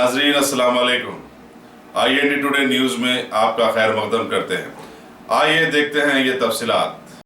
नाजरीन अस्सलाम वालेकुम। IND टुडे न्यूज़ में आपका खैर मकदम करते हैं। आइए देखते हैं ये तफसीलात।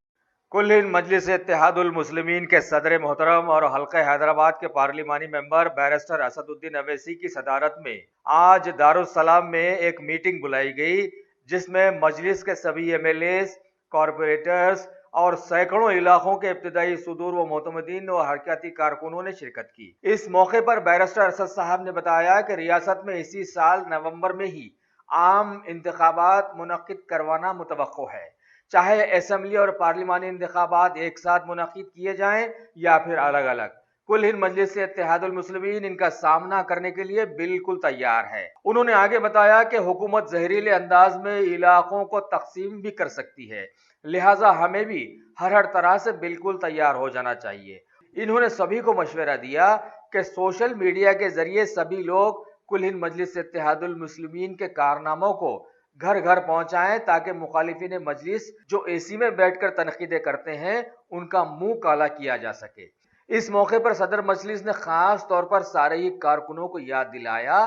कुल हिंद मजलिस इत्तेहादुल मुस्लिमीन के सदर मोहतरम और हल्का हैदराबाद के पार्लिमानी मेंबर बैरिस्टर असदुद्दीन अवैसी की सदारत में आज दारुस्सलाम में एक मीटिंग बुलाई गई, जिसमें मजलिस के सभी MLAs, कॉरपोरेटर्स और सैकड़ों इलाकों के इब्तदाई सुदूर व मोतमदीन और हरकती कारकुनों ने शिरकत की। इस मौके पर बैरिस्टर असद साहब ने बताया कि रियासत में इसी साल नवंबर में ही आम इंतखाबात मुनक्किद करवाना मुतवक्को है, चाहे असेंबली और पार्लिमानी इंतखाबात एक साथ मुनक्किद किए जाएं या फिर अलग अलग। कुल हिंद मजलिस इत्तेहादुल मुस्लिमीन इनका सामना करने के लिए बिल्कुल तैयार है। उन्होंने आगे बताया कि हुकूमत जहरीले अंदाज में इलाकों को तकसीम भी कर सकती है, लिहाजा हमें भी हर तरह से बिल्कुल तैयार हो जाना चाहिए। इन्होंने सभी को मशवरा दिया कि सोशल मीडिया के जरिए सभी लोग कुल हिंद मजलिस इत्तेहादुल मुस्लिमीन के कारनामों को घर घर पहुंचाएं, ताकि मुखालिफिन मजलिस जो AC में बैठकर तनकीदें करते हैं उनका मुंह काला किया जा सके। इस मौके पर सदर मजलिस ने खास तौर पर सारे ही कारकुनों को याद दिलाया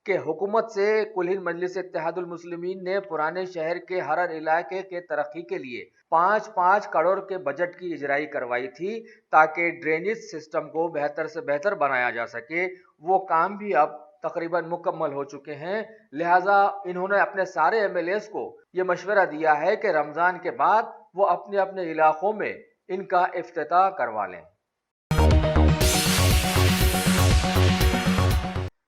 कि हुकूमत से कुल हिंद मजलिस इत्तेहादुल मुस्लिमीन ने पुराने शहर के हर इलाके के तरक्की के लिए 5-5 करोड़ के बजट की इजराई करवाई थी, ताकि ड्रेनेज सिस्टम को बेहतर से बेहतर बनाया जा सके। वो काम भी अब तकरीबन मुकम्मल हो चुके हैं। लिहाजा इन्होंने अपने सारे MLAs को ये मशवरा दिया है कि रमजान के बाद वो अपने अपने इलाकों में इनका इफ्तिताह करवा लें।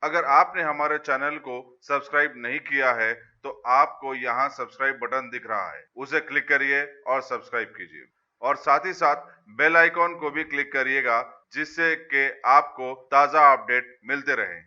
अगर आपने हमारे चैनल को सब्सक्राइब नहीं किया है तो आपको यहाँ सब्सक्राइब बटन दिख रहा है, उसे क्लिक करिए और सब्सक्राइब कीजिए और साथ ही साथ बेल आइकॉन को भी क्लिक करिएगा, जिससे कि आपको ताज़ा अपडेट मिलते रहें।